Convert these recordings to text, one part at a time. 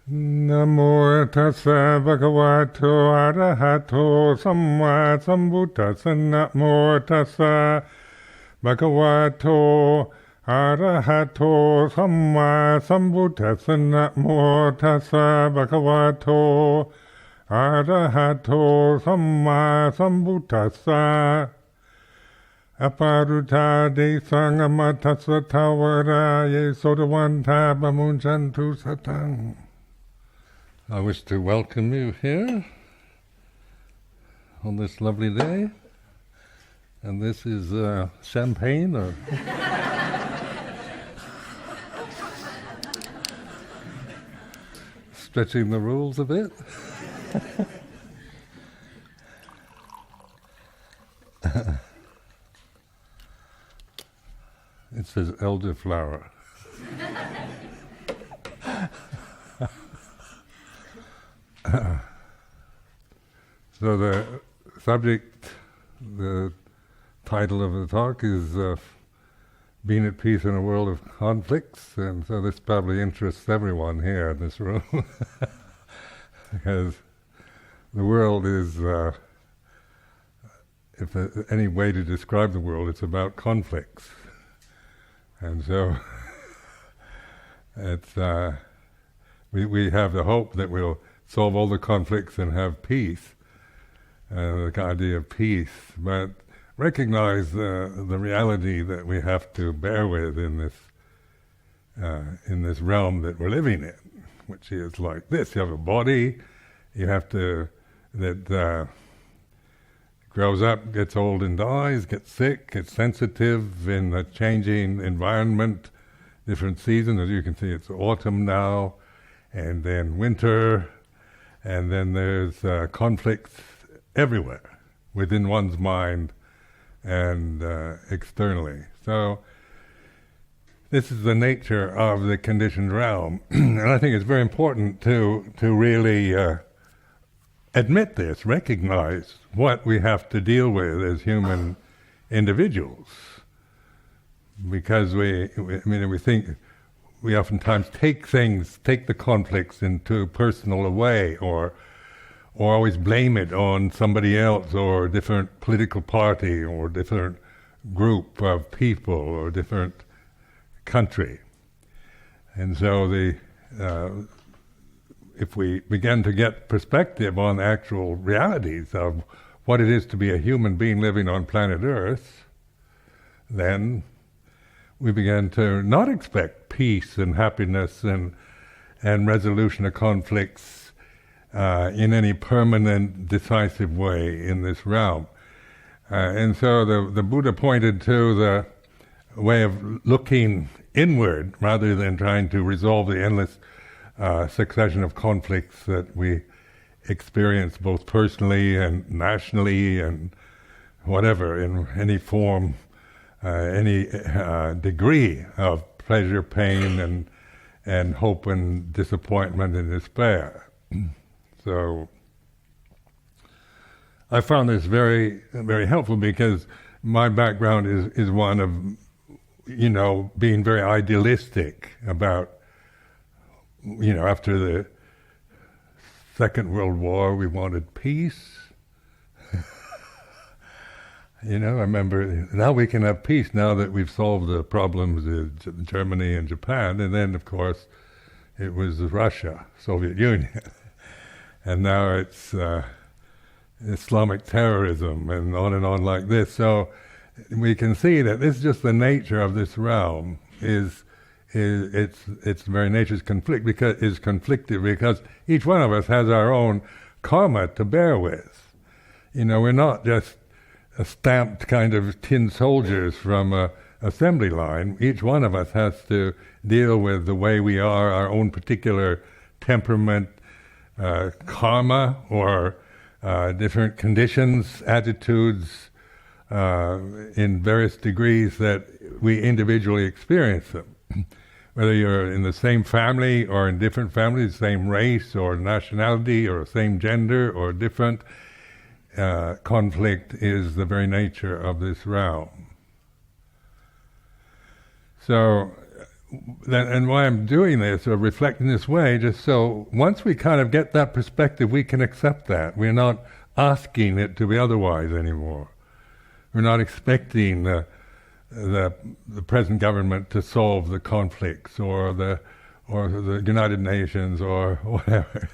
Namo tassa bhagavato arahato samma sambuddhassa. Namo tassa bhagavato arahato samma sambuddhassa. Namo tassa bhagavato arahato samma sambuddhassa. Aparuta de sangamatassa tawara ye sodavanta bamunchantu satang. I wish to welcome you here on this lovely day. And this is champagne or stretching the rules a bit. It says elderflower. So the subject, the title of the talk is Being at Peace in a World of Conflicts, and so this probably interests everyone here in this room, because the world is, if any way to describe the world, it's about conflicts. And so it's we have the hope that we'll solve all the conflicts and have peace, the idea of peace, but recognize the reality that we have to bear with in this realm that we're living in, which is like this. You have a body, you have to, that grows up, gets old and dies, gets sick, gets sensitive in a changing environment, different seasons. As you can see, it's autumn now, and then winter, and then there's conflicts everywhere, within one's mind and externally. So this is the nature of the conditioned realm, and I think it's very important to really admit this, recognize what we have to deal with as human individuals, because we think we oftentimes take the conflicts into personal a way, or always blame it on somebody else, or a different political party, or different group of people, or different country. And so if we begin to get perspective on actual realities of what it is to be a human being living on planet Earth, then we begin to not expect peace and happiness and resolution of conflicts in any permanent, decisive way in this realm. And so the Buddha pointed to the way of looking inward rather than trying to resolve the endless succession of conflicts that we experience both personally and nationally and whatever, in any form, any degree of pleasure, pain, and hope and disappointment and despair. So I found this very, very helpful, because my background is one of, being very idealistic about, after the Second World War, we wanted peace. I remember, now we can have peace now that we've solved the problems in Germany and Japan, and then, of course, it was Russia, Soviet Union. And now it's Islamic terrorism, and on like this. So we can see that this is just the nature of this realm. Its very nature is conflicted, because each one of us has our own karma to bear with. We're not just stamped kind of tin soldiers from a assembly line. Each one of us has to deal with the way we are, our own particular temperament, karma, or different conditions, attitudes, in various degrees that we individually experience them. Whether you're in the same family or in different families, same race or nationality or same gender or different, conflict is the very nature of this realm. So and why I'm doing this or reflecting this way, just so once we kind of get that perspective, we can accept that. We're not asking it to be otherwise anymore. We're not expecting the present government to solve the conflicts or the United Nations or whatever.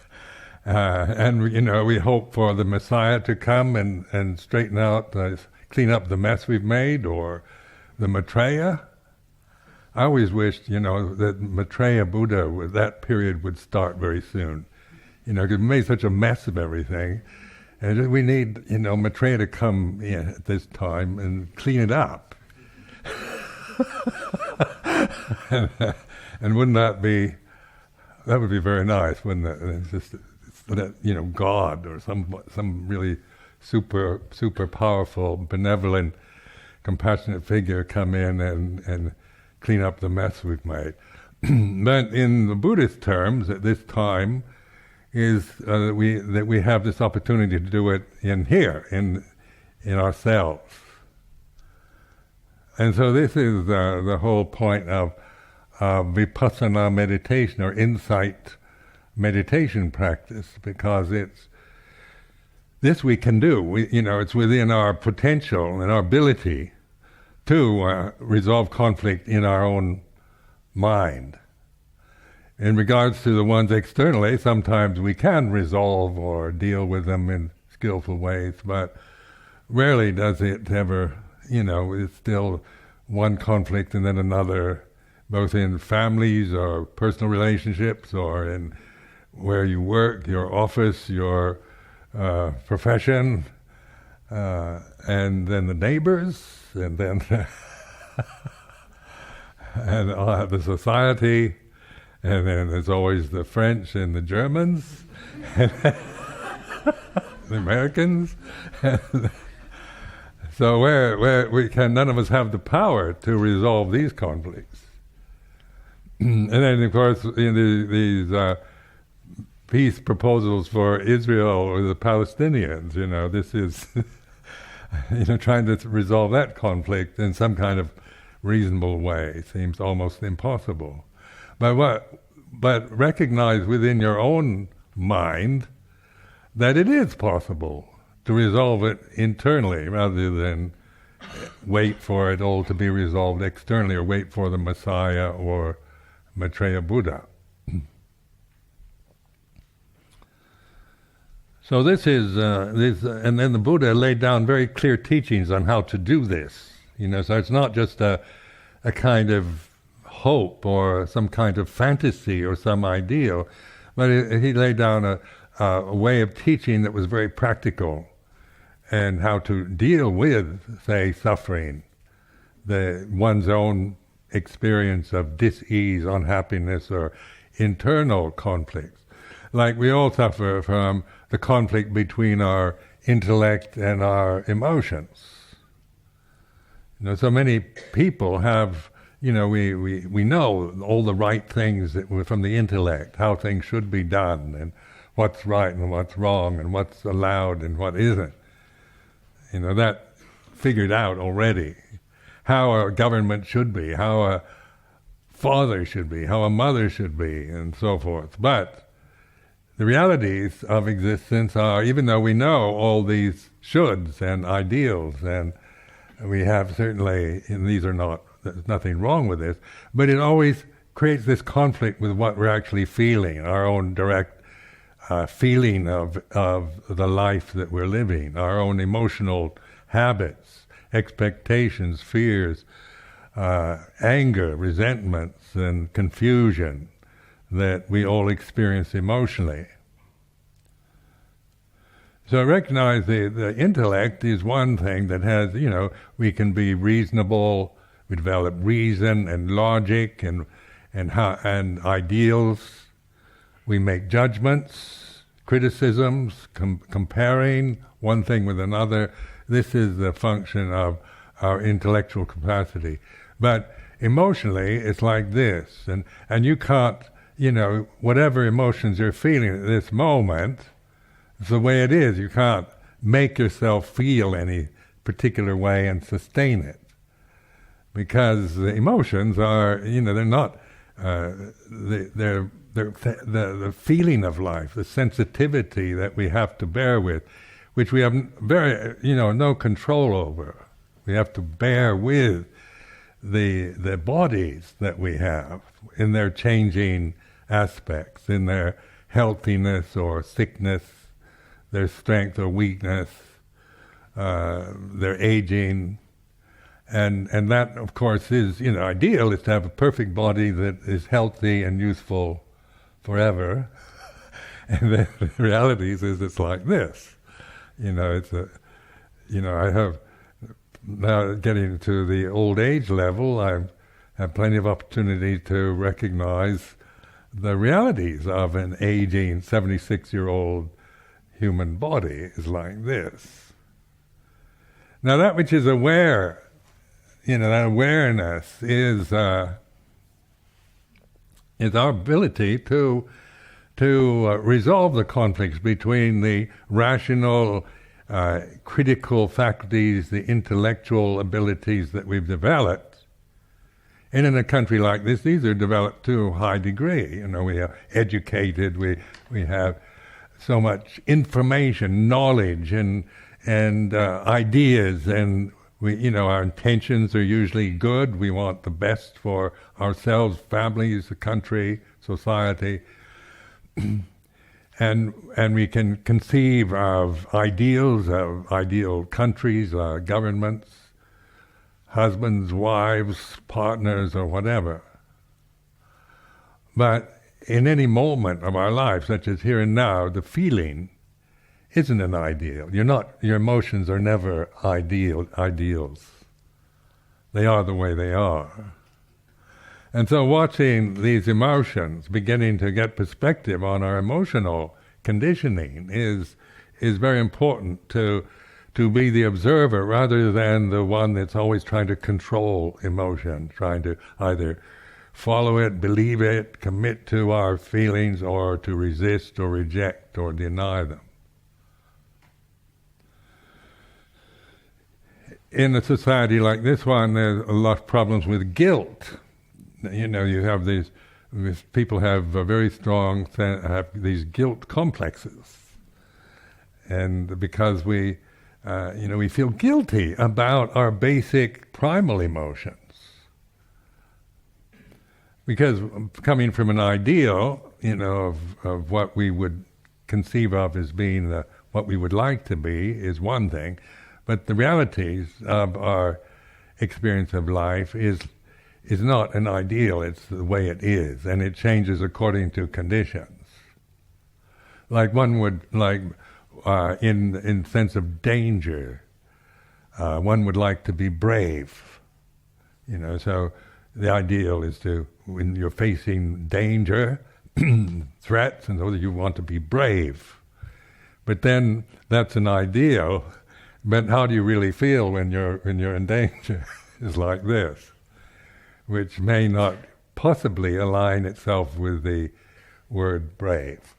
And we hope for the Messiah to come and straighten out, clean up the mess we've made, or the Maitreya. I always wished, that Maitreya Buddha, that period would start very soon. Because we made such a mess of everything. And we need, Maitreya to come in at this time and clean it up. and wouldn't that would be very nice, wouldn't it? And it's just that, God or some really super powerful, benevolent, compassionate figure come in and clean up the mess we've made. But in the Buddhist terms, at this time, is that we have this opportunity to do it in here, in ourselves. And so this is the whole point of Vipassana meditation, or insight meditation practice, because this we can do. It's within our potential and our ability to resolve conflict in our own mind. In regards to the ones externally, sometimes we can resolve or deal with them in skillful ways, but rarely does it ever, it's still one conflict and then another, both in families or personal relationships or in where you work, your office, your profession, and then the neighbors, and then and the society, and then there's always the French and the Germans, and the Americans. So where we can, none of us have the power to resolve these conflicts. And then, of course, these peace proposals for Israel or the Palestinians, this is, trying to resolve that conflict in some kind of reasonable way seems almost impossible. But recognize within your own mind that it is possible to resolve it internally rather than wait for it all to be resolved externally or wait for the Messiah or Maitreya Buddha. So this is, and then the Buddha laid down very clear teachings on how to do this. So it's not just a kind of hope or some kind of fantasy or some ideal, but he laid down a way of teaching that was very practical, and how to deal with, say, suffering, one's own experience of dis-ease, unhappiness, or internal conflicts. Like we all suffer from the conflict between our intellect and our emotions. So many people have, we know all the right things from the intellect, how things should be done, and what's right and what's wrong, and what's allowed and what isn't. That figured out already. How a government should be, how a father should be, how a mother should be, and so forth. But the realities of existence are, even though we know all these shoulds and ideals, and we have certainly, and there's nothing wrong with this, but it always creates this conflict with what we're actually feeling, our own direct feeling of the life that we're living, our own emotional habits, expectations, fears, anger, resentments, and confusion that we all experience emotionally. So recognize the intellect is one thing that has, we can be reasonable, we develop reason and logic and ideals. We make judgments, criticisms, comparing one thing with another. This is the function of our intellectual capacity. But emotionally, it's like this, and you can't, whatever emotions you're feeling at this moment, it's the way it is. You can't make yourself feel any particular way and sustain it. Because the emotions are, they're not the feeling of life, the sensitivity that we have to bear with, which we have no control over. We have to bear with the bodies that we have in their changing aspects, in their healthiness or sickness, their strength or weakness, their aging. And that, of course, is, ideal is to have a perfect body that is healthy and useful forever. And then the reality is it's like this. I have, now getting to the old age level, I have plenty of opportunity to recognize the realities of an aging 76-year-old human body is like this. Now that which is aware, that awareness is our ability to resolve the conflicts between the rational, critical faculties, the intellectual abilities that we've developed. And in a country like this, these are developed to a high degree. We are educated, we have so much information, knowledge, and ideas, and our intentions are usually good. We want the best for ourselves, families, the country, society. And we can conceive of ideal countries, governments, husbands, wives, partners, or whatever. But in any moment of our life, such as here and now, the feeling isn't an ideal. Your emotions are never ideals. They are the way they are. And so watching these emotions, beginning to get perspective on our emotional conditioning is very important to be the observer rather than the one that's always trying to control emotion, trying to either follow it, believe it, commit to our feelings, or to resist or reject or deny them. In a society like this one, there's a lot of problems with guilt. You have these people have very strong, have these guilt complexes. And because we feel guilty about our basic primal emotions. Because coming from an ideal, of what we would conceive of as being what we would like to be is one thing, but the realities of our experience of life is not an ideal, it's the way it is, and it changes according to conditions. Like one would, in sense of danger, one would like to be brave. So the ideal is to, when you're facing danger, threats, and so you want to be brave. But then that's an ideal, but how do you really feel when you're in danger? Is like this, which may not possibly align itself with the word brave.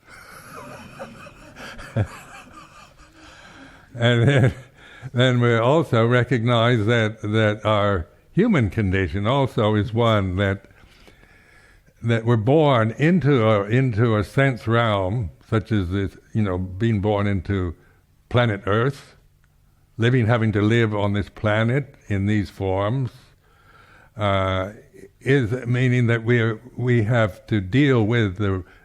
And then we also recognize that our human condition also is one that we're born into a sense realm, such as this, being born into planet Earth, having to live on this planet in these forms, is meaning that we have to deal with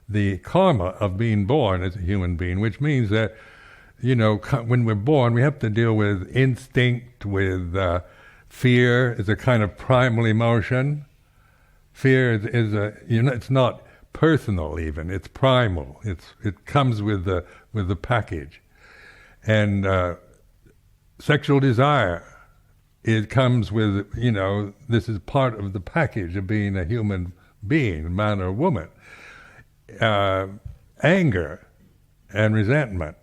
the karma of being born as a human being, which means that when we're born, we have to deal with instinct, with fear is a kind of primal emotion. Fear is it's not personal even; it's primal. It comes with the package, and sexual desire. It comes with this is part of the package of being a human being, man or woman. Anger and resentment.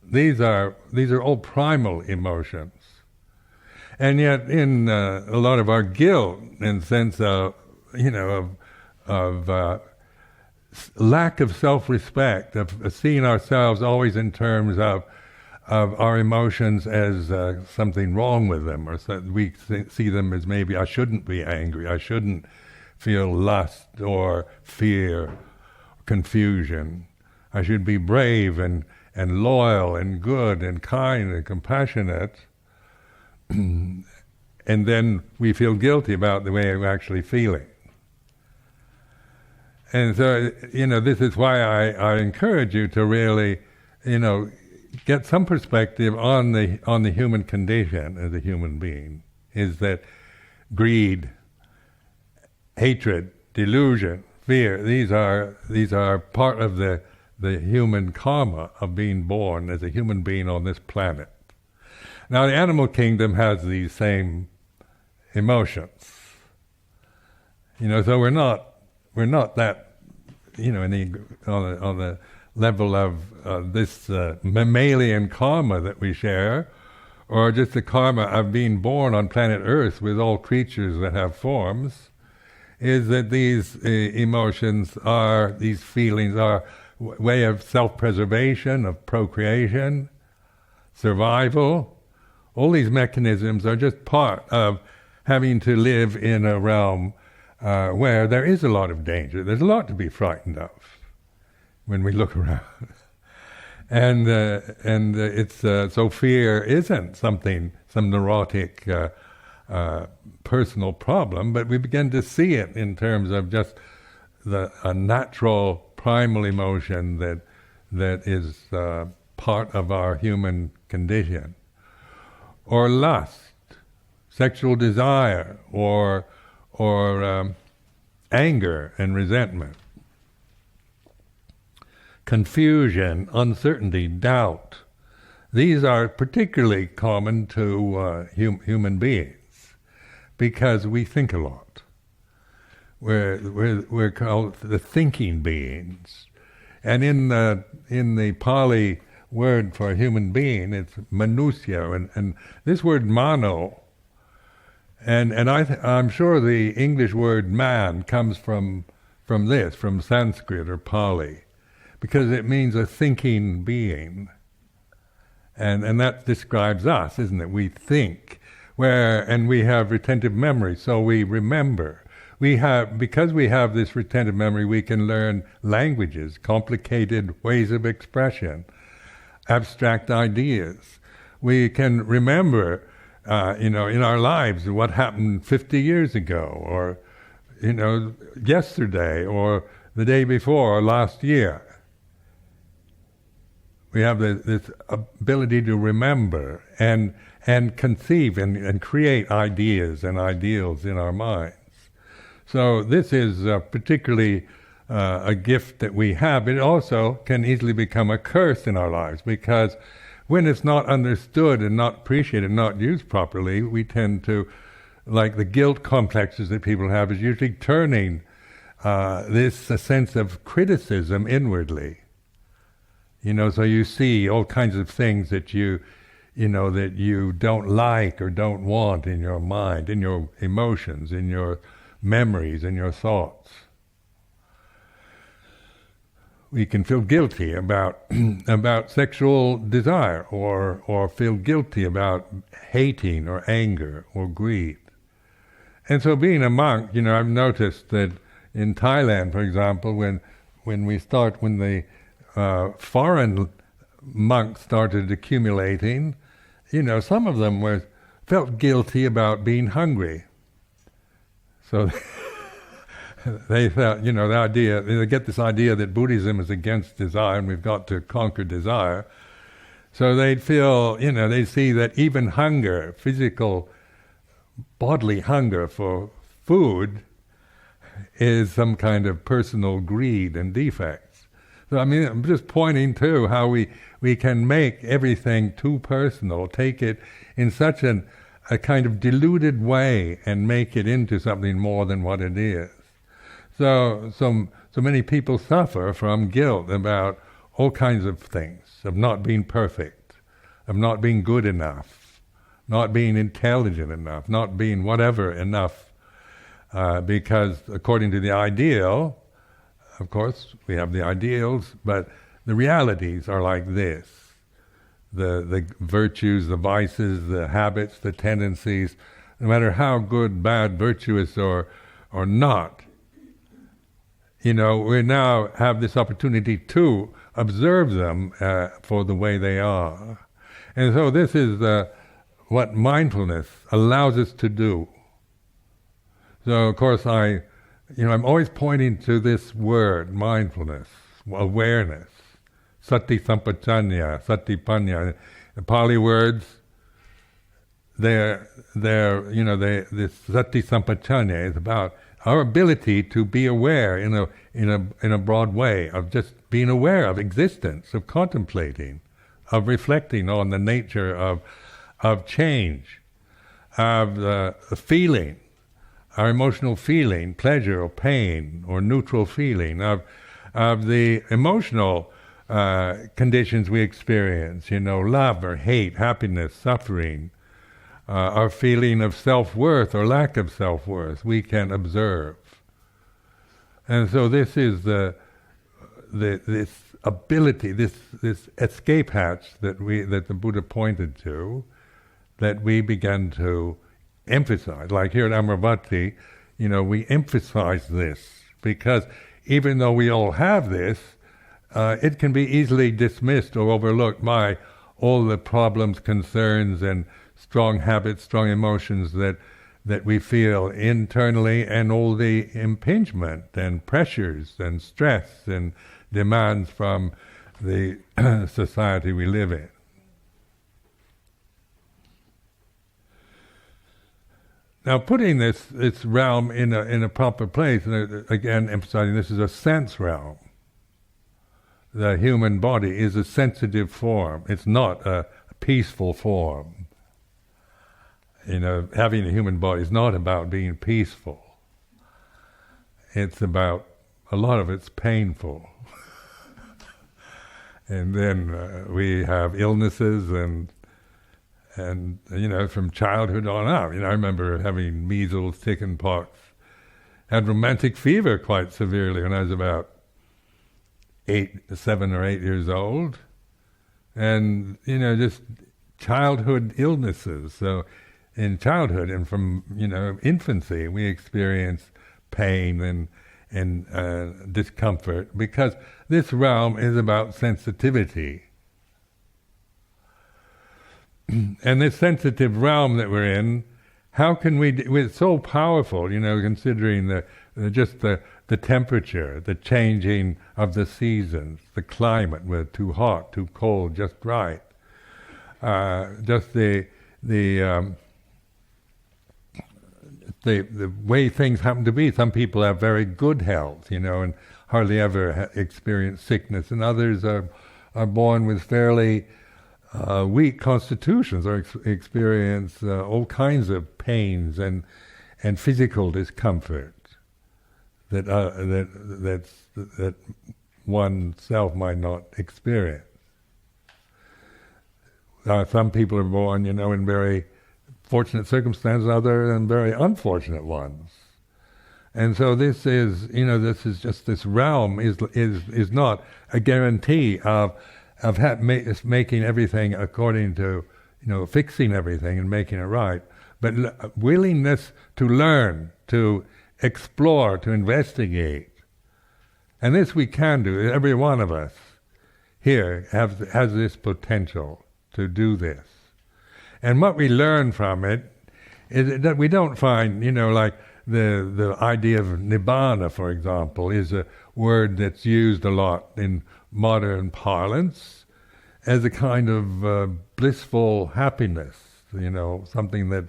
These are all primal emotions, and yet in a lot of our guilt, in sense of lack of self-respect, of seeing ourselves always in terms of our emotions as something wrong with them, or we see them as maybe I shouldn't be angry, I shouldn't feel lust or fear, confusion. I should be brave and loyal and good and kind and compassionate. And then we feel guilty about the way we're actually feeling. And so, this is why I encourage you to really, get some perspective on the human condition as a human being. Is that greed, hatred, delusion, fear, these are part of the human karma of being born as a human being on this planet. Now the animal kingdom has these same emotions. So we're not that, on the level of this mammalian karma that we share, or just the karma of being born on planet Earth with all creatures that have forms, is that these emotions are, these feelings are a way of self-preservation, of procreation, survival. All these mechanisms are just part of having to live in a realm where there is a lot of danger. There's a lot to be frightened of when we look around. And it's so fear isn't some neurotic personal problem, but we begin to see it in terms of just a natural primal emotion that is part of our human condition. Or lust, sexual desire, or anger and resentment. Confusion, uncertainty, doubt. These are particularly common to human beings because we think a lot. We're called the thinking beings, and in the Pali word for a human being, it's manusya, and this word mano, and I'm sure the English word man comes from Sanskrit or Pali, because it means a thinking being. And that describes us, isn't it? We think, and we have retentive memory, so we remember. Because we have this retentive memory, we can learn languages, complicated ways of expression, abstract ideas. We can remember, in our lives, what happened 50 years ago, or, yesterday, or the day before, or last year. We have this ability to remember and conceive and create ideas and ideals in our minds. So this is particularly a gift that we have. It also can easily become a curse in our lives, because when it's not understood and not appreciated, not used properly, we tend to, like the guilt complexes that people have, is usually turning this sense of criticism inwardly. So you see all kinds of things that you don't like or don't want in your mind, in your emotions, in your memories, in your thoughts. We can feel guilty about sexual desire, or feel guilty about hating or anger or greed. And so being a monk, I've noticed that in Thailand, for example, when the foreign monks started accumulating, some of them felt guilty about being hungry. So they felt, they get this idea that Buddhism is against desire and we've got to conquer desire. So they'd feel, they see that even hunger, physical, bodily hunger for food, is some kind of personal greed and defect. So I'm just pointing to how we can make everything too personal, take it in such a kind of diluted way and make it into something more than what it is. So many people suffer from guilt about all kinds of things, of not being perfect, of not being good enough, not being intelligent enough, not being whatever enough, because according to the ideal, of course, we have the ideals, but the realities are like this. The virtues, the vices, the habits, the tendencies, no matter how good, bad, virtuous, or not, we now have this opportunity to observe them for the way they are. And so this is what mindfulness allows us to do. So of course I'm always pointing to this word, mindfulness, awareness, sati sampajanya, sati panya. The Pali words, this sati sampajanya is about our ability to be aware in a broad way, of just being aware of existence, of contemplating, of reflecting on the nature of change, of feeling, our emotional feeling, pleasure or pain or neutral feeling, of the emotional conditions we experience, love or hate, happiness, suffering, our feeling of self-worth or lack of self-worth, we can observe. And so this is this ability, this escape hatch that the Buddha pointed to, that we began to emphasize. Like here at Amaravati, we emphasize this, because even though we all have this, it can be easily dismissed or overlooked by all the problems, concerns, and strong habits, strong emotions that we feel internally, and all the impingement and pressures and stress and demands from the society we live in. Now, putting this realm in a proper place, and again emphasizing this is a sense realm. The human body is a sensitive form. It's not a peaceful form. Having a human body is not about being peaceful. It's about, a lot of it's painful. And then we have illnesses and from childhood on up. I remember having measles, chicken pox, had romantic fever quite severely when I was about 7 or 8 years old, and just childhood illnesses. So in childhood and from infancy, we experience pain and discomfort, because this realm is about sensitivity. And this sensitive realm that we're in, how can it's so powerful, considering just the temperature, the changing of the seasons, the climate, whether too hot, too cold, just right. Just the way things happen to be. Some people have very good health, and hardly ever experience sickness, and others are born with fairly weak constitutions, or experience all kinds of pains and physical discomfort that oneself might not experience. Some people are born, in very fortunate circumstances, other than very unfortunate ones. And so this is this realm is not a guarantee of making everything according to, fixing everything and making it right, but willingness to learn, to explore, to investigate. And this we can do. Every one of us here has this potential to do this. And what we learn from it is that we don't find, like the idea of nibbana, for example, is a word that's used a lot in modern parlance as a kind of blissful happiness, something that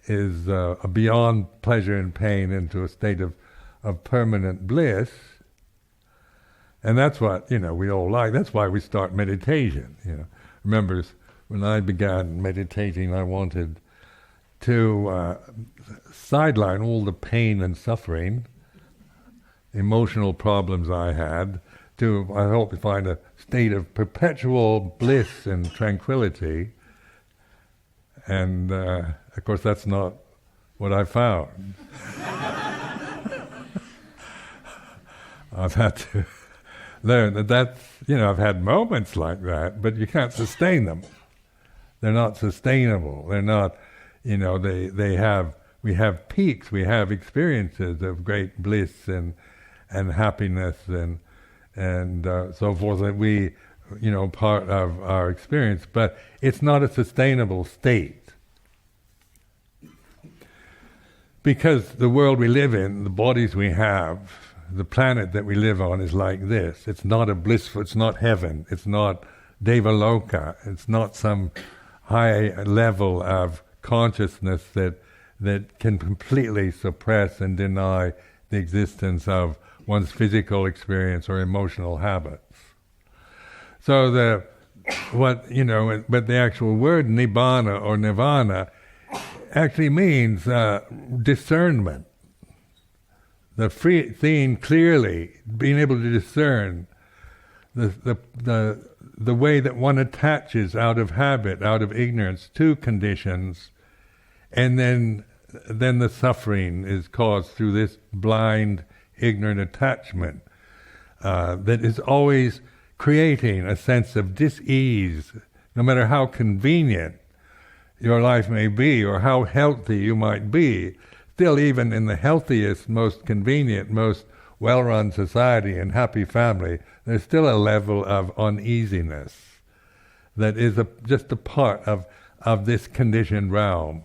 is beyond pleasure and pain into a state of permanent bliss. And that's what, we all like. That's why we start meditation. Remember, when I began meditating, I wanted to sideline all the pain and suffering, emotional problems I had, I hope to find a state of perpetual bliss and tranquility. And of course that's not what I found. I've had to learn that's, I've had moments like that, but you can't sustain them. They're not sustainable. They're not, we have peaks, we have experiences of great bliss and and happiness and so forth that we, part of our experience, but it's not a sustainable state. Because the world we live in, the bodies we have, the planet that we live on is like this. It's not a blissful, it's not heaven, it's not Devaloka, it's not some high level of consciousness that can completely suppress and deny the existence of one's physical experience or emotional habits. So but the actual word nibbana or nirvana actually means discernment. Seeing clearly, being able to discern the way that one attaches out of habit, out of ignorance to conditions, and then the suffering is caused through this blind, ignorant attachment that is always creating a sense of dis-ease, no matter how convenient your life may be or how healthy you might be. Still, even in the healthiest, most convenient, most well-run society and happy family, there's still a level of uneasiness that is just a part of this conditioned realm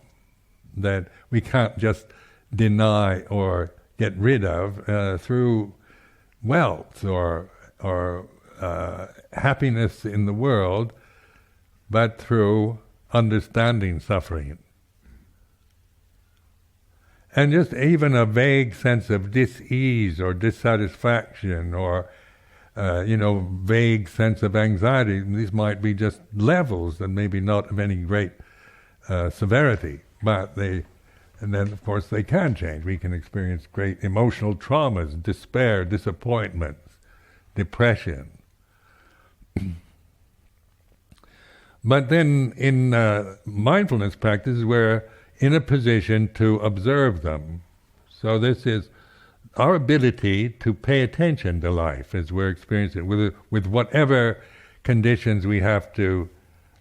that we can't just deny or get rid of through wealth or happiness in the world, but through understanding suffering. And just even a vague sense of dis-ease or dissatisfaction or vague sense of anxiety, these might be just levels and maybe not of any great severity, but and then of course they can change. We can experience great emotional traumas, despair, disappointments, depression. But then in mindfulness practice, we're in a position to observe them. So this is our ability to pay attention to life as we're experiencing it, with whatever conditions we have to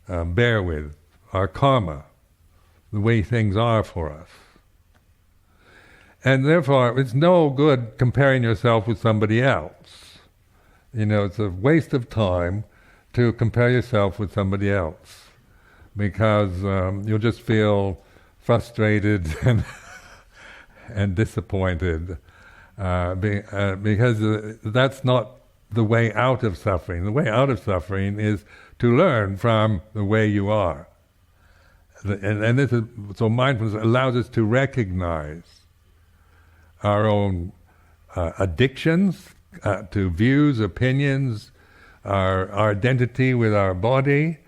bear with, our karma, the way things are for us. And therefore, it's no good comparing yourself with somebody else. It's a waste of time to compare yourself with somebody else, because you'll just feel frustrated and disappointed, because that's not the way out of suffering. The way out of suffering is to learn from the way you are. And this is, so mindfulness allows us to recognize our own addictions to views, opinions, our identity with our body,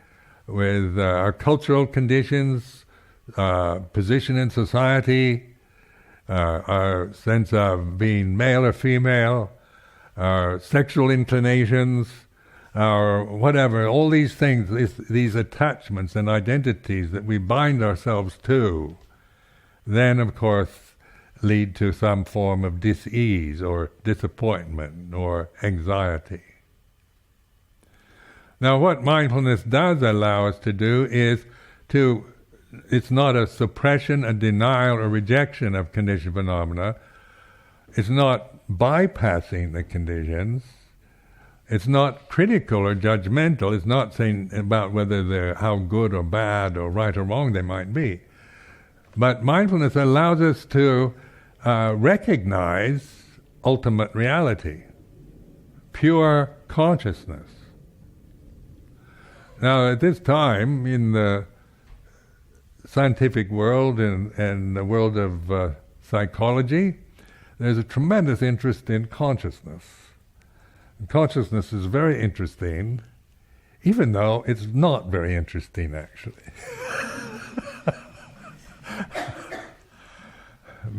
with our cultural conditions, position in society, our sense of being male or female, our sexual inclinations, our whatever, all these things, these attachments and identities that we bind ourselves to, then of course lead to some form of dis-ease or disappointment or anxiety. Now what mindfulness does allow us to do is it's not a suppression, a denial, or rejection of conditioned phenomena. It's not bypassing the conditions. It's not critical or judgmental. It's not saying about whether they're how good or bad or right or wrong they might be. But mindfulness allows us to recognize ultimate reality, pure consciousness. Now, at this time, in the scientific world and the world of psychology, there's a tremendous interest in consciousness. And consciousness is very interesting, even though it's not very interesting, actually.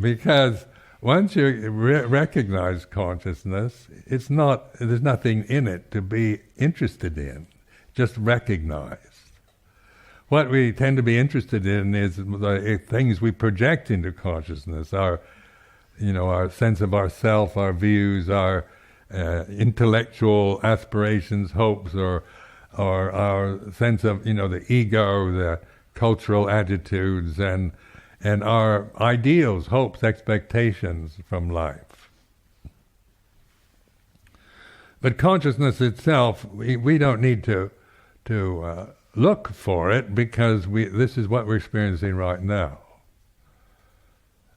Because once you recognize consciousness, there's nothing in it to be interested in, just recognized. What we tend to be interested in is the things we project into consciousness, our sense of ourself, our views, our intellectual aspirations, hopes, or our sense of the ego, the cultural attitudes, and our ideals, hopes, expectations from life. But consciousness itself, we don't need to look for it, because this is what we're experiencing right now.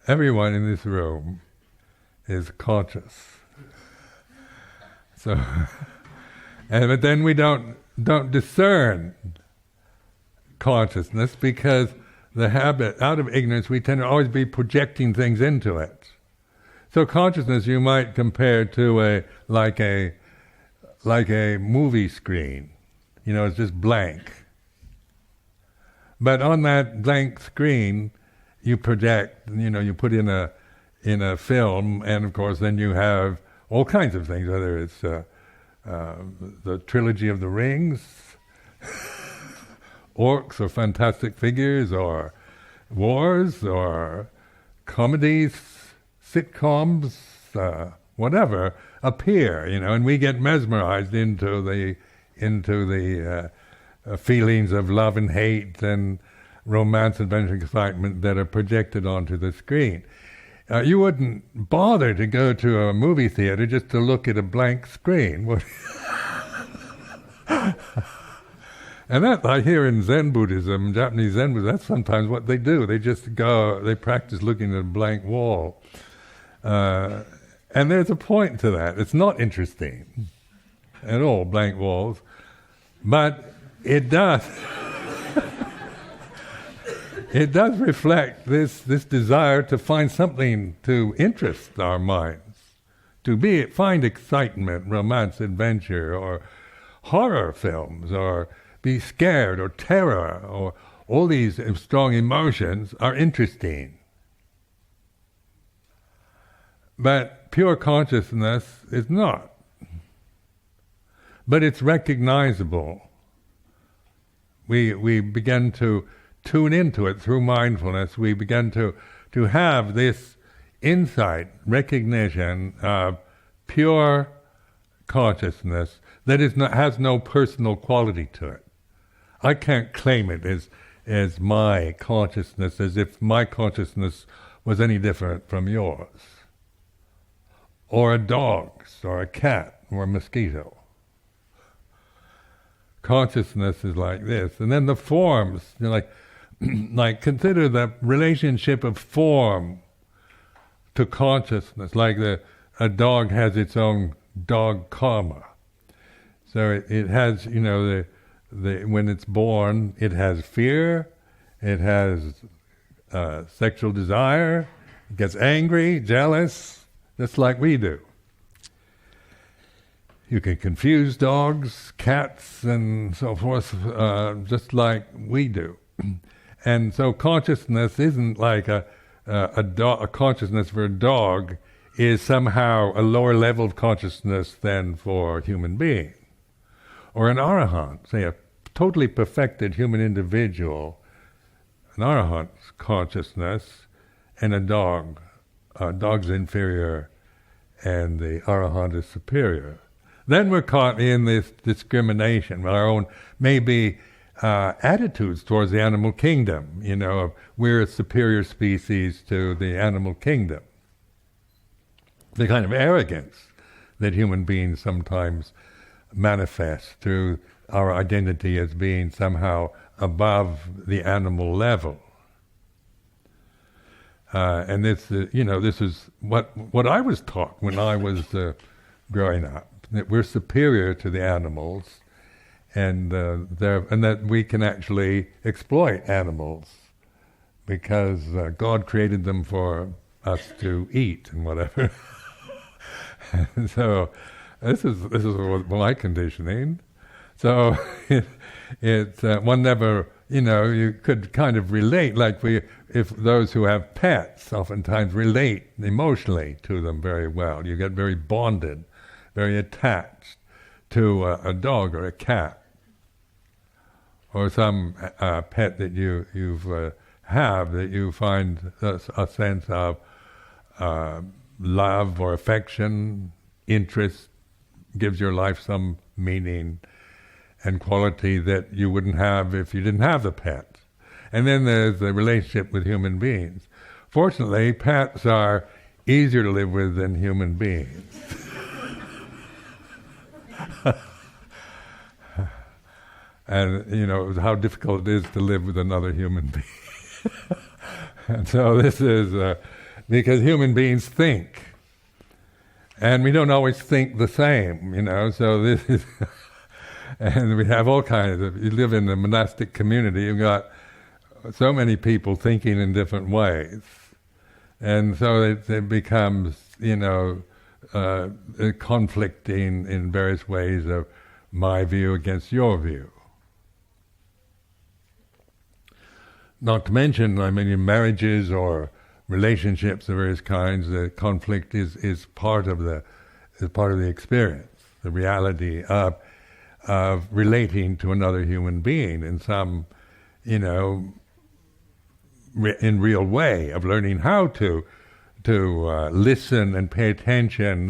Everyone in this room is conscious. So, but then we don't discern consciousness, because the habit, out of ignorance, we tend to always be projecting things into it. So consciousness you might compare to like a movie screen. It's just blank. But on that blank screen, you project. You put in a film, and of course, then you have all kinds of things. Whether it's the trilogy of the rings, orcs or fantastic figures, or wars, or comedies, sitcoms, whatever appear. And we get mesmerized into the feelings of love and hate and romance, adventure, excitement that are projected onto the screen. You wouldn't bother to go to a movie theater just to look at a blank screen. And that, I hear in Zen Buddhism, Japanese Zen Buddhism, that's sometimes what they do. They just they practice looking at a blank wall. And there's a point to that. It's not interesting at all, blank walls. But it does. It does reflect this desire to find something to interest our minds, to find excitement, romance, adventure, or horror films, or be scared, or terror, or all these strong emotions are interesting. But pure consciousness is not. But it's recognizable. We begin to tune into it through mindfulness. We begin to have this insight, recognition of pure consciousness that has no personal quality to it. I can't claim it as my consciousness, as if my consciousness was any different from yours, or a dog's, or a cat, or a mosquito. Consciousness is like this. And then the forms, like consider the relationship of form to consciousness, like a dog has its own dog karma. So it has, when it's born, it has fear, it has sexual desire, it gets angry, jealous, just like we do. You can confuse dogs, cats, and so forth, just like we do. And so consciousness isn't like a consciousness for a dog is somehow a lower level of consciousness than for a human being. Or an arahant, say a totally perfected human individual, an arahant's consciousness, and a dog. Dog's inferior and the arahant is superior. Then we're caught in this discrimination, our own maybe attitudes towards the animal kingdom. We're a superior species to the animal kingdom. The kind of arrogance that human beings sometimes manifest through our identity as being somehow above the animal level. And this is what I was taught when I was growing up. That we're superior to the animals, and that we can actually exploit animals because God created them for us to eat and whatever. And so this is my conditioning. So it one never, you could kind of relate, like if those who have pets oftentimes relate emotionally to them very well. You get very bonded, very attached to a dog or a cat, or some pet that you have that you find a sense of love or affection, interest, gives your life some meaning and quality that you wouldn't have if you didn't have the pet. And then there's the relationship with human beings. Fortunately, pets are easier to live with than human beings. and how difficult it is to live with another human being. And so this is because human beings think, and we don't always think the same, so this is and we have all kinds of, you live in a monastic community, you've got so many people thinking in different ways, and so it becomes conflicting in various ways of my view against your view. Not to mention, in marriages or relationships of various kinds, the conflict is part of the experience, the reality of relating to another human being in some, in real way, of learning how to listen and pay attention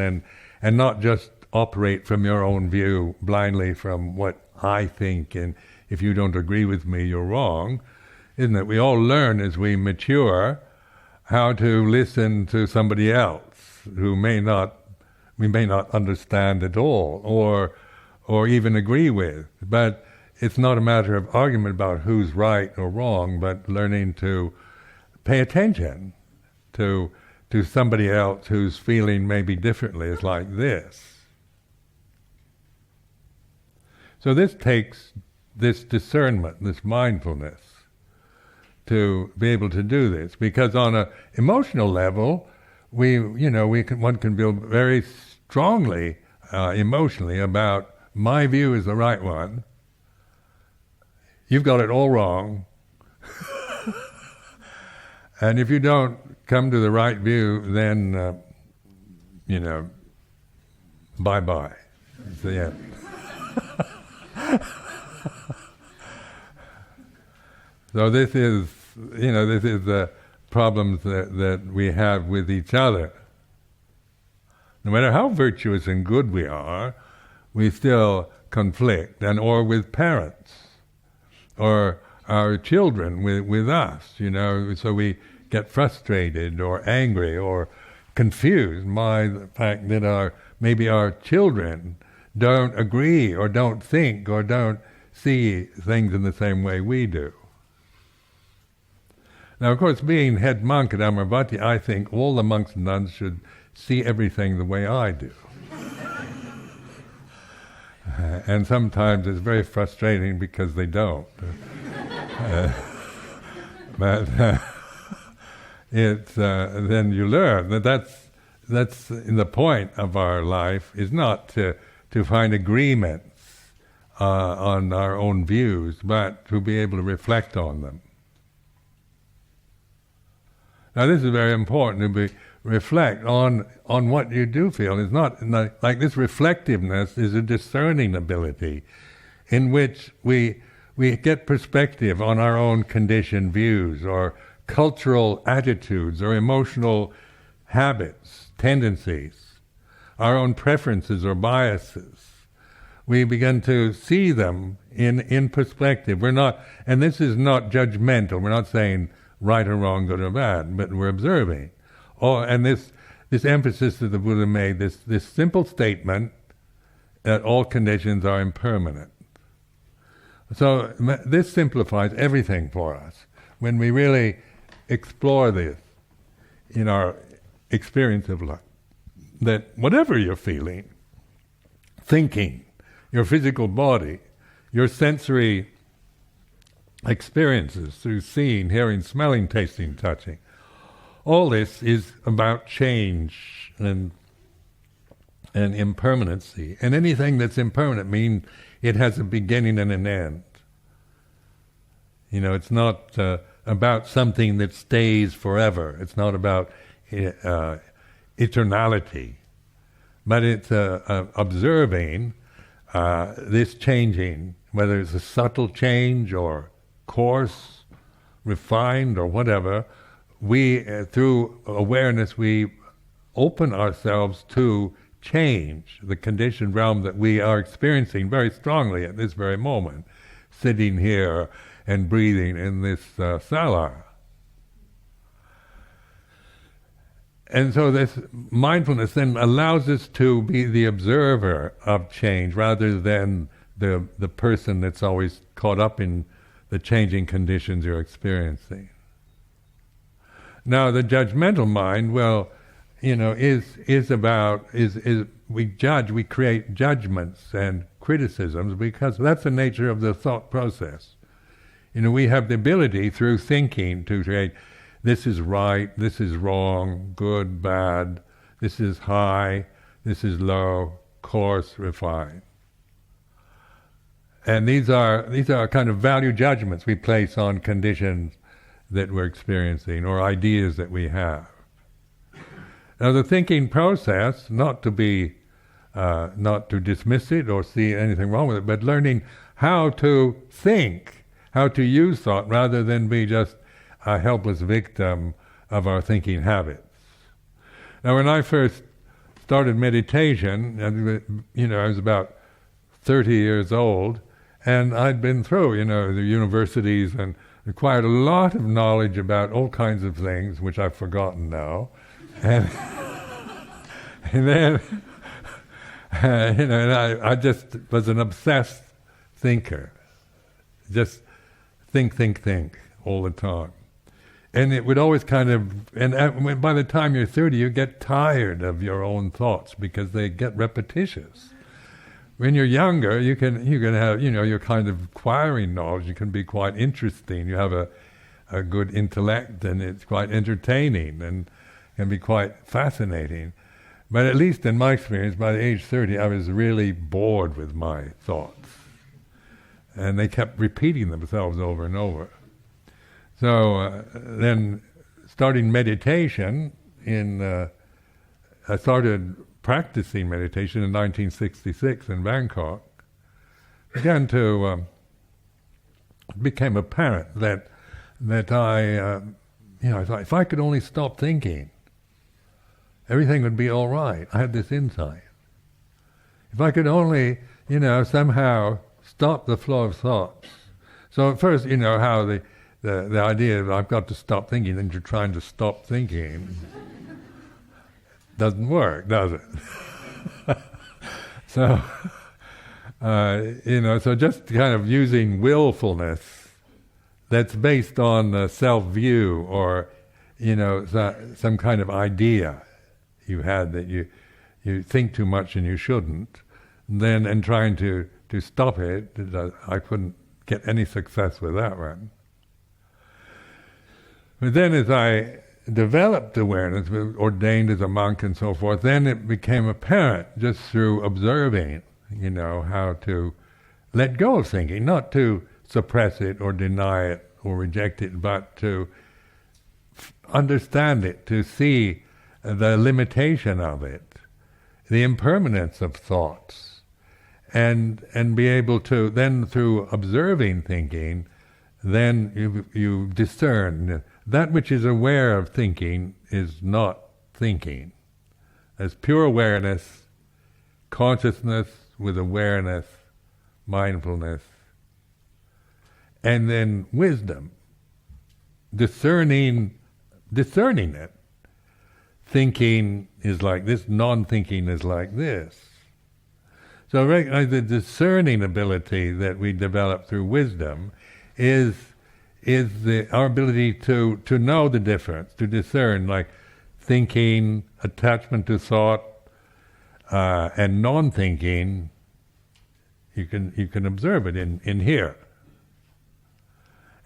and not just operate from your own view blindly from what I think, and if you don't agree with me, you're wrong. Isn't it? We all learn as we mature how to listen to somebody else who we may not understand at all or even agree with. But it's not a matter of argument about who's right or wrong, but learning to pay attention to somebody else who's feeling maybe differently. It's like this. So this takes this discernment, this mindfulness, to be able to do this, because on an emotional level, one can feel very strongly emotionally about my view is the right one. You've got it all wrong, and if you don't come to the right view, then bye bye. So yeah. So this is the problems that we have with each other. No matter how virtuous and good we are, we still conflict, or with parents, or our children with us, so we get frustrated or angry or confused by the fact that maybe our children don't agree or don't think or don't see things in the same way we do. Now, of course, being head monk at Amaravati, I think all the monks and nuns should see everything the way I do. And sometimes it's very frustrating because they don't. But then you learn that's the point of our life is not to find agreements on our own views, but to be able to reflect on them. Now this is very important, to reflect on what you do feel. It's not like this reflectiveness is a discerning ability in which we get perspective on our own conditioned views or cultural attitudes or emotional habits, tendencies, our own preferences or biases. We begin to see them in perspective. And this is not judgmental. We're not saying right or wrong, good or bad, but we're observing. And this emphasis that the Buddha made, this simple statement that all conditions are impermanent. So this simplifies everything for us. When we really explore this in our experience of life, that whatever you're feeling, thinking, your physical body, your sensory experiences through seeing, hearing, smelling, tasting, touching, all this is about change and impermanency. And anything that's impermanent means it has a beginning and an end. It's not about something that stays forever. It's not about eternality. But it's observing this changing, whether it's a subtle change or coarse, refined, or whatever. We, through awareness, we open ourselves to change the conditioned realm that we are experiencing very strongly at this very moment, sitting here and breathing in this sala. And so this mindfulness then allows us to be the observer of change rather than the person that's always caught up in the changing conditions you're experiencing. Now the judgmental mind, well, is about we judge, we create judgments and criticisms because that's the nature of the thought process. We have the ability through thinking to create, this is right, this is wrong, good, bad, this is high, this is low, coarse, refined. And these are kind of value judgments we place on conditions that we're experiencing or ideas that we have. Now the thinking process, not to dismiss it or see anything wrong with it, but learning how to think, how to use thought rather than be just a helpless victim of our thinking habits. Now when I first started meditation, I was about 30 years old, and I'd been through, the universities and acquired a lot of knowledge about all kinds of things, which I've forgotten now. And, and then, and I just was an obsessed thinker. Just think all the time. And it would always and by the time you're 30, you get tired of your own thoughts because they get repetitious. When you're younger, you can have, you're kind of acquiring knowledge. You can be quite interesting. You have a good intellect, and it's quite entertaining and can be quite fascinating. But at least in my experience, by the age 30, I was really bored with my thoughts. And they kept repeating themselves over and over. So then starting meditation I started practicing meditation in 1966 in Bangkok. Began to became apparent that I thought if I could only stop thinking, everything would be all right. I had this insight. If I could only, somehow stop the flow of thoughts. So at first, how the idea of I've got to stop thinking, and you're trying to stop thinking, doesn't work, does it? So, so just kind of using willfulness that's based on self-view or, some kind of idea you had that you think too much and you shouldn't, and trying to stop it, I couldn't get any success with that one. But then as I developed awareness, ordained as a monk and so forth, then it became apparent just through observing, how to let go of thinking, not to suppress it or deny it or reject it, but to understand it, to see the limitation of it, the impermanence of thoughts, and be able to, then through observing thinking, then you discern that which is aware of thinking is not thinking. As pure awareness, consciousness with awareness, mindfulness, and then wisdom, discerning it. Thinking is like this, non-thinking is like this. So recognize the discerning ability that we develop through wisdom is our ability to know the difference, to discern, like thinking, attachment to thought, and non-thinking. You can observe it in here,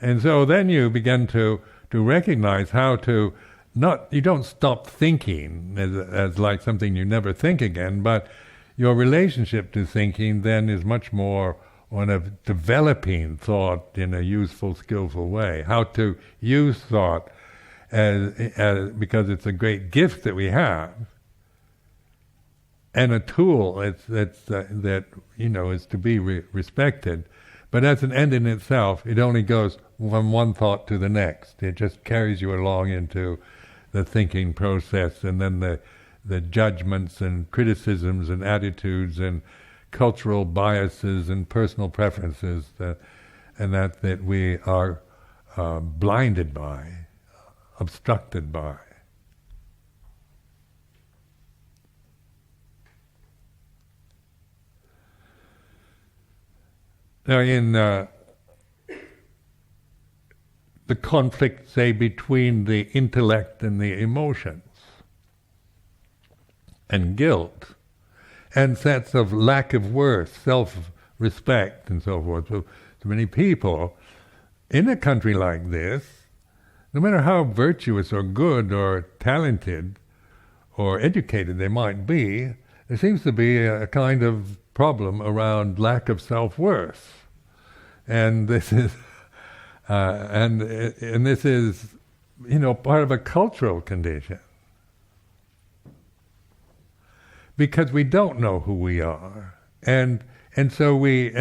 and so then you begin to recognize how to you don't stop thinking as like something you never think again, but your relationship to thinking then is much more one of developing thought in a useful, skillful way. How to use thought as because it's a great gift that we have, and a tool that is to be respected. But as an end in itself, it only goes from one thought to the next. It just carries you along into the thinking process, and then the judgments and criticisms and attitudes and cultural biases and personal preferences that we are blinded by, obstructed by. Now, in the conflict, say, between the intellect and the emotions, and guilt, and sense of lack of worth, self-respect, and so forth. So many people in a country like this, no matter how virtuous or good or talented or educated they might be, there seems to be a kind of problem around lack of self-worth, and this is and this is, part of a cultural condition, because we don't know who we are, and so we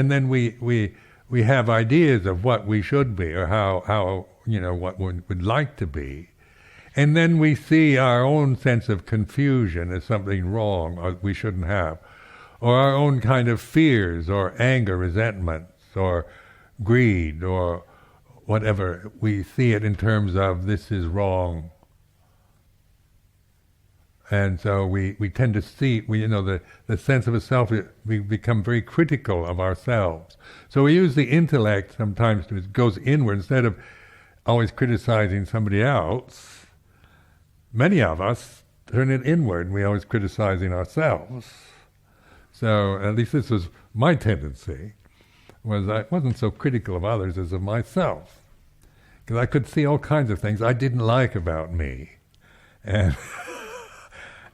have ideas of what we should be, or how what we would like to be. And then we see our own sense of confusion as something wrong or we shouldn't have, or our own kind of fears or anger, resentments, or greed, or whatever. We see it in terms of this is wrong. And so we tend to see, the sense of a self, we become very critical of ourselves. So we use the intellect sometimes to, it goes inward instead of always criticizing somebody else. Many of us turn it inward. We're always criticizing ourselves. So at least this was my tendency, was I wasn't so critical of others as of myself, because I could see all kinds of things I didn't like about me, and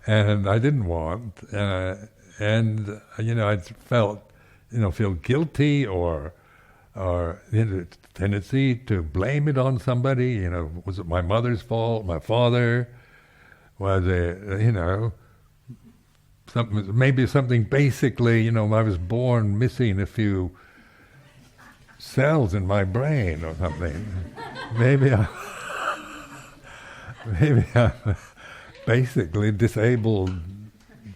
and I didn't want, and I felt, feel guilty or tendency to blame it on somebody. Was it my mother's fault? My father? Was it, something basically, I was born missing a few cells in my brain or something. maybe I'm a basically disabled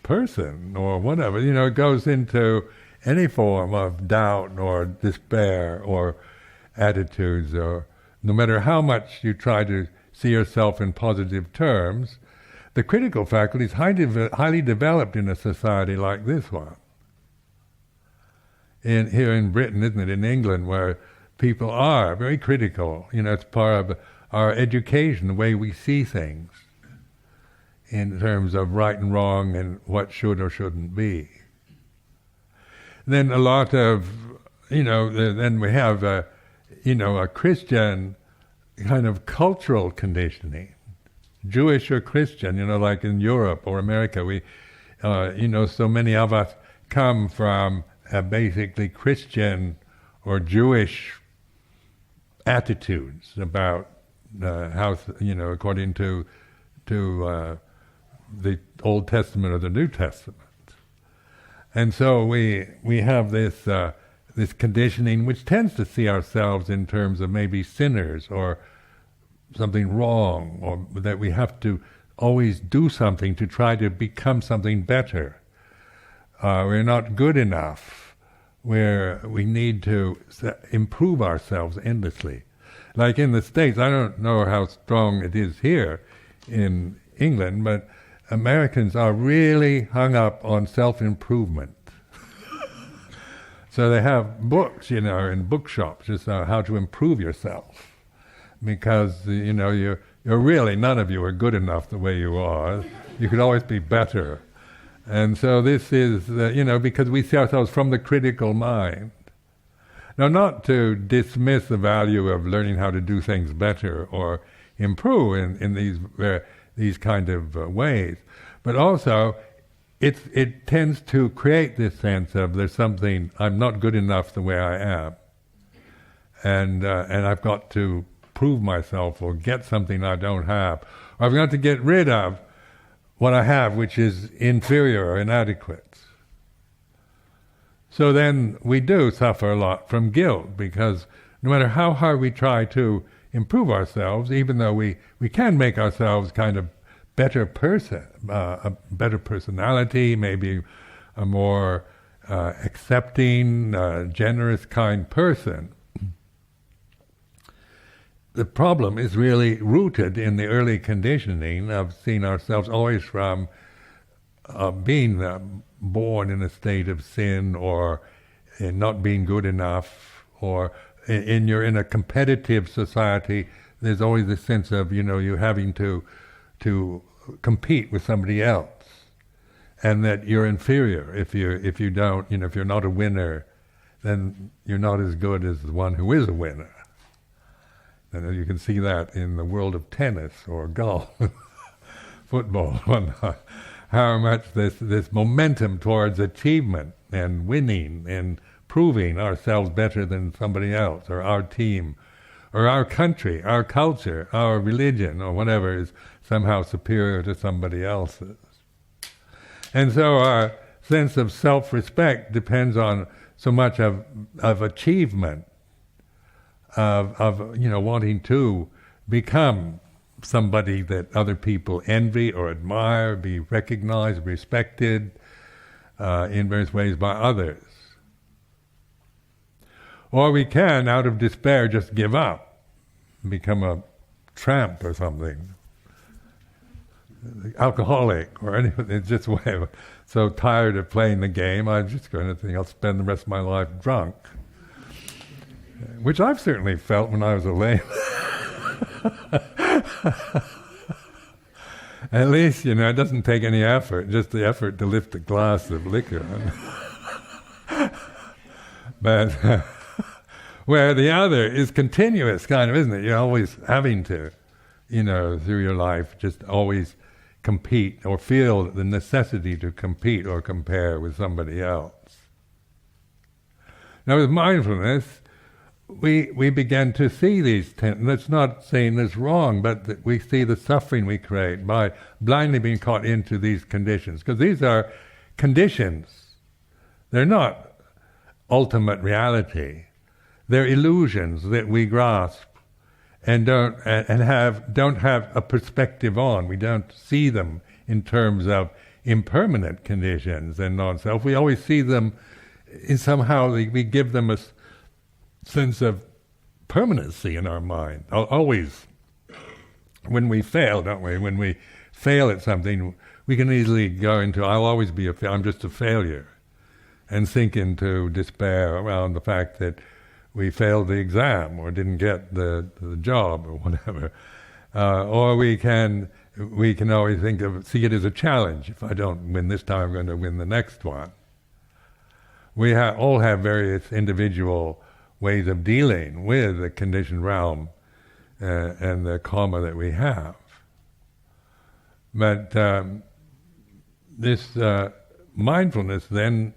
person or whatever. It goes into any form of doubt or despair or attitudes, or no matter how much you try to see yourself in positive terms, the critical faculty is highly developed in a society like this one. Here in Britain, isn't it, in England, where people are very critical. It's part of our education, the way we see things, in terms of right and wrong and what should or shouldn't be. Then a lot of, then we have a Christian kind of cultural conditioning. Jewish or Christian, like in Europe or America, we, so many of us come from basically Christian or Jewish attitudes about how, according to the Old Testament or the New Testament. And so we have this conditioning which tends to see ourselves in terms of maybe sinners or something wrong, or that we have to always do something to try to become something better. We're not good enough. We need to improve ourselves endlessly. Like in the States, I don't know how strong it is here in England, but Americans are really hung up on self-improvement. So they have books, in bookshops, just how to improve yourself. Because, you're really, none of you are good enough the way you are. You could always be better. And so this is, because we see ourselves from the critical mind. Now, not to dismiss the value of learning how to do things better or improve in these kind of ways, but also it tends to create this sense of there's something, I'm not good enough the way I am, and I've got to prove myself or get something I don't have, or I've got to get rid of what I have which is inferior or inadequate. So then we do suffer a lot from guilt, because no matter how hard we try to improve ourselves, even though we can make ourselves kind of better person, a better personality, maybe a more accepting, generous, kind person. The problem is really rooted in the early conditioning of seeing ourselves always from being born in a state of sin or in not being good enough, or you're in a competitive society. There's always this sense of, you having to compete with somebody else, and that you're inferior if you don't, if you're not a winner, then you're not as good as the one who is a winner. And you can see that in the world of tennis or golf, football, whatnot. How much this momentum towards achievement and winning and proving ourselves better than somebody else, or our team, or our country, our culture, our religion, or whatever is somehow superior to somebody else's. And so our sense of self-respect depends on so much of achievement, of wanting to become somebody that other people envy or admire, be recognized, respected in various ways by others. Or we can, out of despair, just give up, become a tramp or something, alcoholic or anything. It's just so tired of playing the game, I'm just going to think I'll spend the rest of my life drunk. Which I've certainly felt when I was a layman. At least, it doesn't take any effort, just the effort to lift a glass of liquor. But where the other is continuous, kind of, isn't it? You're always having to, through your life, just always compete or feel the necessity to compete or compare with somebody else. Now with mindfulness, we begin to see these that's not saying it's wrong, but that we see the suffering we create by blindly being caught into these conditions. Because these are conditions. They're not ultimate reality. They're illusions that we grasp and don't have a perspective on. We don't see them in terms of impermanent conditions and non-self. We always see them in somehow we give them a sense of permanency in our mind. Always, when we fail, don't we? When we fail at something, we can easily go into, I'll always be I'm just a failure, and sink into despair around the fact that we failed the exam or didn't get the job or whatever. Or we can always see it as a challenge. If I don't win this time, I'm going to win the next one. We all have various individual ways of dealing with the conditioned realm and the karma that we have. But this mindfulness then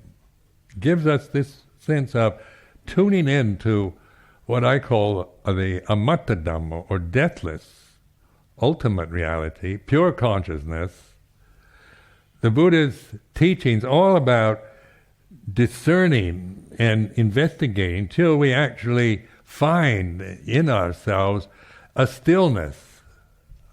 gives us this sense of tuning in to what I call the Yuttadhammo, or deathless, ultimate reality, pure consciousness. The Buddha's teachings all about discerning and investigating till we actually find in ourselves a stillness,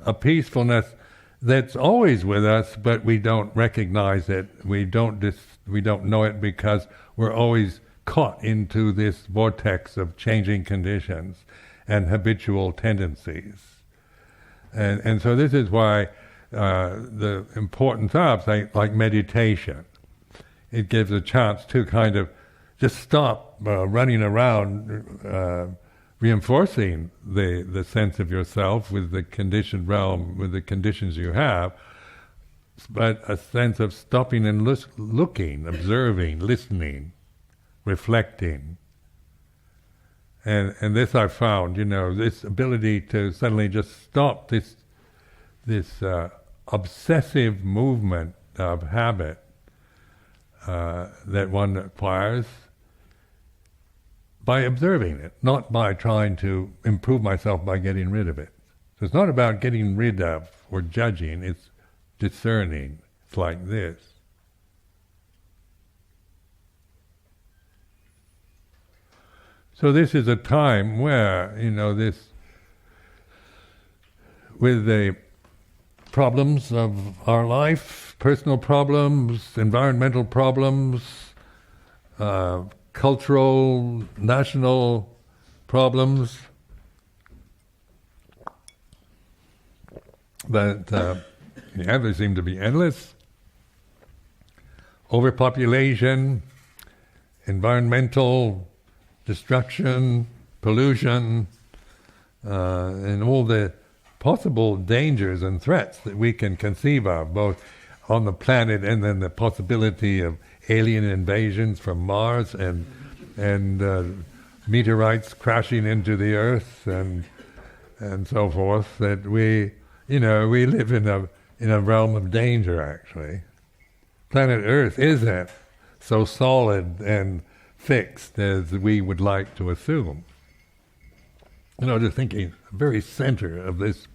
a peacefulness that's always with us, but we don't recognize it. We don't know it because we're always caught into this vortex of changing conditions and habitual tendencies. And so this is why the importance of things like meditation. It gives a chance to kind of just stop running around reinforcing the sense of yourself with the conditioned realm, with the conditions you have, but a sense of stopping and looking, observing, listening, reflecting. And this I've found, this ability to suddenly just stop this obsessive movement of habit that one acquires by observing it, not by trying to improve myself by getting rid of it. So it's not about getting rid of or judging, it's discerning. It's like this. So this is a time where, with the problems of our life, personal problems, environmental problems, cultural, national problems, but they seem to be endless. Overpopulation, environmental destruction, pollution, and all the possible dangers and threats that we can conceive of, both on the planet and then the possibility of alien invasions from Mars and meteorites crashing into the Earth and so forth. That we live in a realm of danger. Actually, planet Earth isn't so solid and fixed as we would like to assume. Just thinking, the very center of this,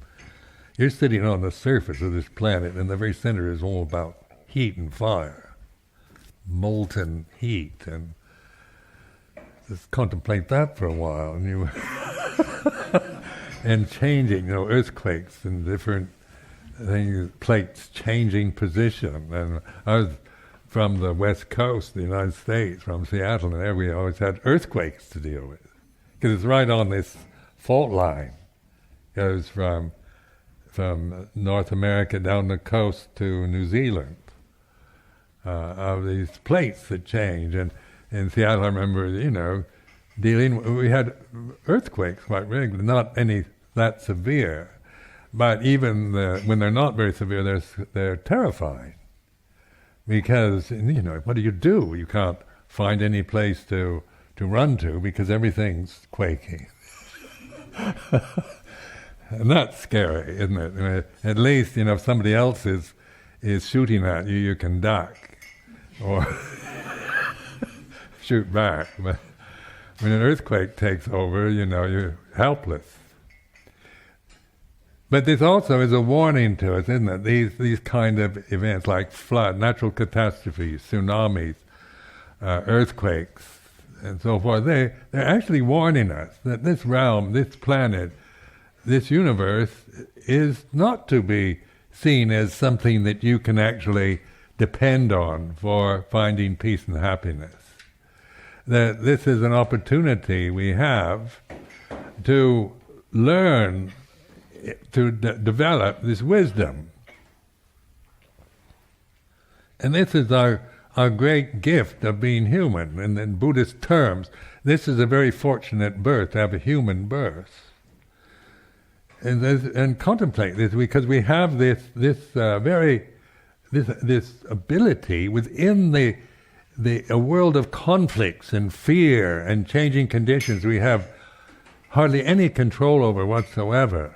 you're sitting on the surface of this planet, and the very center is all about heat and fire, molten heat, and just contemplate that for a while, and you and changing, earthquakes and different things, plates changing position. And I was from the West Coast of the United States, from Seattle, and there we always had earthquakes to deal with, because it's right on this fault line. It goes from North America down the coast to New Zealand, of these plates that change. And in Seattle, I remember, we had earthquakes quite regularly, not any that severe, but even when they're not very severe, they're terrifying, because what do? You can't find any place to run to because everything's quaking. And that's scary, isn't it? At least, if somebody else is shooting at you, you can duck or shoot back. But when an earthquake takes over, you're helpless. But this also is a warning to us, isn't it? These kind of events like flood, natural catastrophes, tsunamis, earthquakes, and so forth, they're actually warning us that this realm, this planet, this universe is not to be seen as something that you can actually depend on for finding peace and happiness. That this is an opportunity we have to learn, to develop this wisdom. And this is our great gift of being human. And in Buddhist terms, this is a very fortunate birth, to have a human birth. And contemplate this, because we have this ability within a world of conflicts and fear and changing conditions we have hardly any control over whatsoever.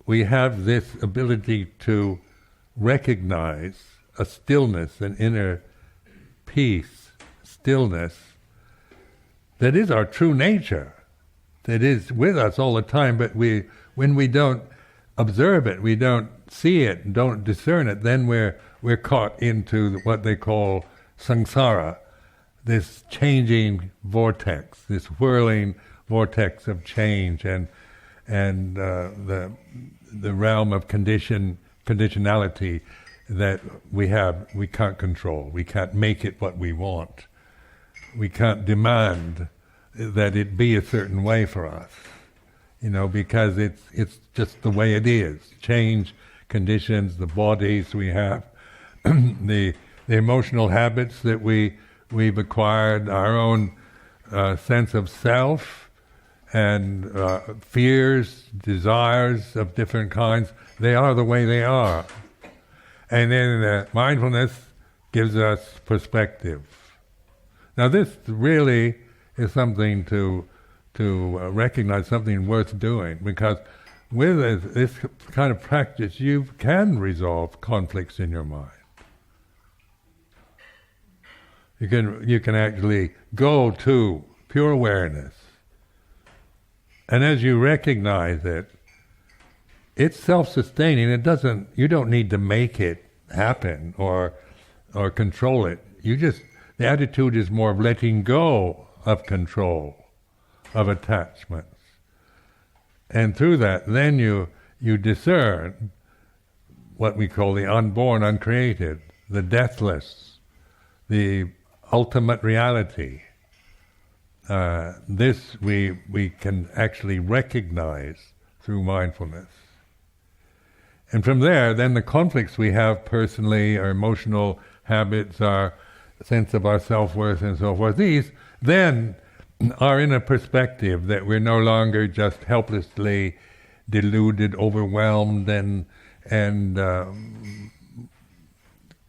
We have this ability to recognize a stillness, an inner peace, stillness, that is our true nature, that is with us all the time, but when we don't observe it, we don't see it, don't discern it, then we're caught into what they call samsara, this changing vortex, this whirling vortex of change, and the realm of conditionality that we can't control. We can't make it what we want. We can't demand that it be a certain way for us, because it's just the way it is. Change, conditions, the bodies we have, the emotional habits that we've acquired, our own sense of self, and fears, desires of different kinds, they are the way they are. And then mindfulness gives us perspective. Now this really is something to recognize, something worth doing, because with this kind of practice you can resolve conflicts in your mind. You can actually go to pure awareness, and as you recognize it, it's self-sustaining. You don't need to make it happen or control it. The attitude is more of letting go of control, of attachments. And through that, then you discern what we call the unborn, uncreated, the deathless, the ultimate reality. This we can actually recognize through mindfulness. And from there, then the conflicts we have personally, our emotional habits, our sense of our self-worth and so forth, these then are in a perspective that we're no longer just helplessly deluded, overwhelmed, and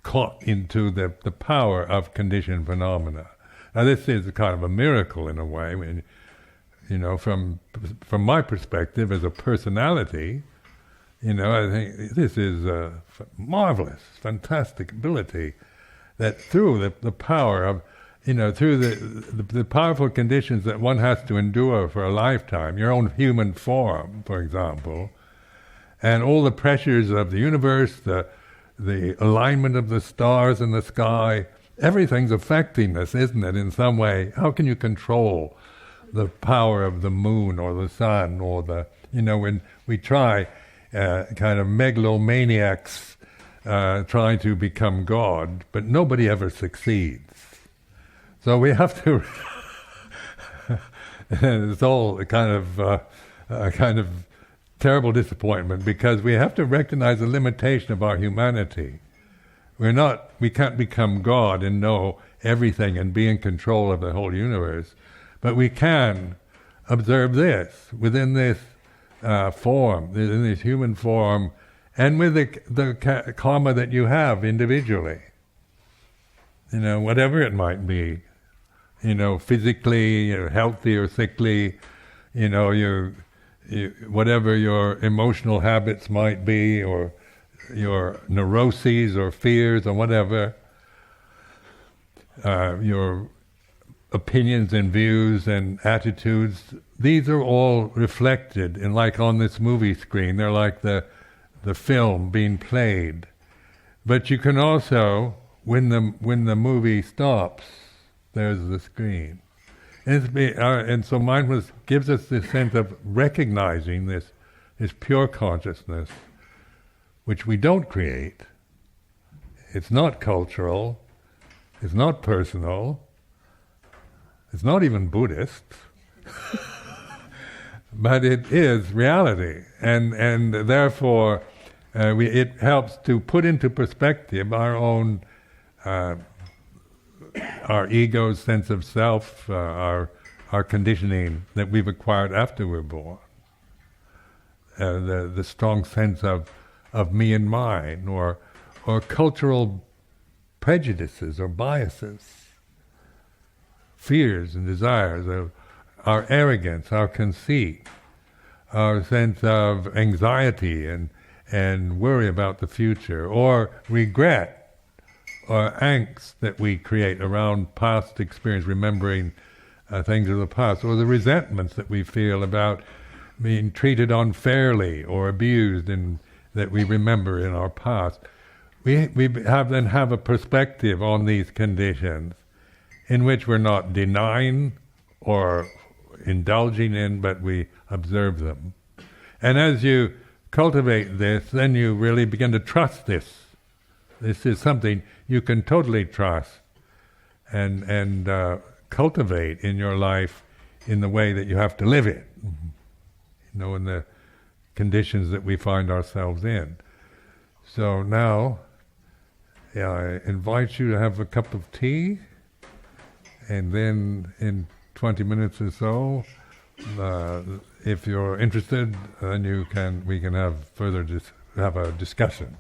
caught into the power of conditioned phenomena. Now this is kind of a miracle in a way. I mean, from my perspective as a personality, I think this is a marvelous, fantastic ability that through the power of, through the powerful conditions that one has to endure for a lifetime, your own human form, for example, and all the pressures of the universe, the alignment of the stars in the sky, everything's affecting us, isn't it, in some way? How can you control the power of the moon or the sun or when we try, kind of megalomaniacs trying to become God, but nobody ever succeeds. So we have to, it's all a kind of terrible disappointment, because we have to recognize the limitation of our humanity. We can't become God and know everything and be in control of the whole universe, but we can observe this within this form, in this human form, and with the karma that you have individually. Whatever it might be, physically, healthy or sickly, whatever your emotional habits might be, or your neuroses or fears or whatever, your opinions and views and attitudes, these are all reflected in, like on this movie screen, they're like the film being played. But you can also, when the movie stops, there's the screen. And so mindfulness gives us this sense of recognizing this pure consciousness, which we don't create. It's not cultural, it's not personal, it's not even Buddhist, but it is reality, and therefore it helps to put into perspective our own, our ego's sense of self, our conditioning that we've acquired after we're born, the strong sense of me and mine, or cultural prejudices or biases, fears and desires, of our arrogance, our conceit, our sense of anxiety and worry about the future, or regret or angst that we create around past experience, remembering things of the past, or the resentments that we feel about being treated unfairly or abused and that we remember in our past. We have a perspective on these conditions in which we're not denying or indulging in, but we observe them. And as you cultivate this, then you really begin to trust this. This is something you can totally trust and cultivate in your life in the way that you have to live it, in the conditions that we find ourselves in. So now, I invite you to have a cup of tea, and then in 20 minutes or so, if you're interested, then we can have have a discussion.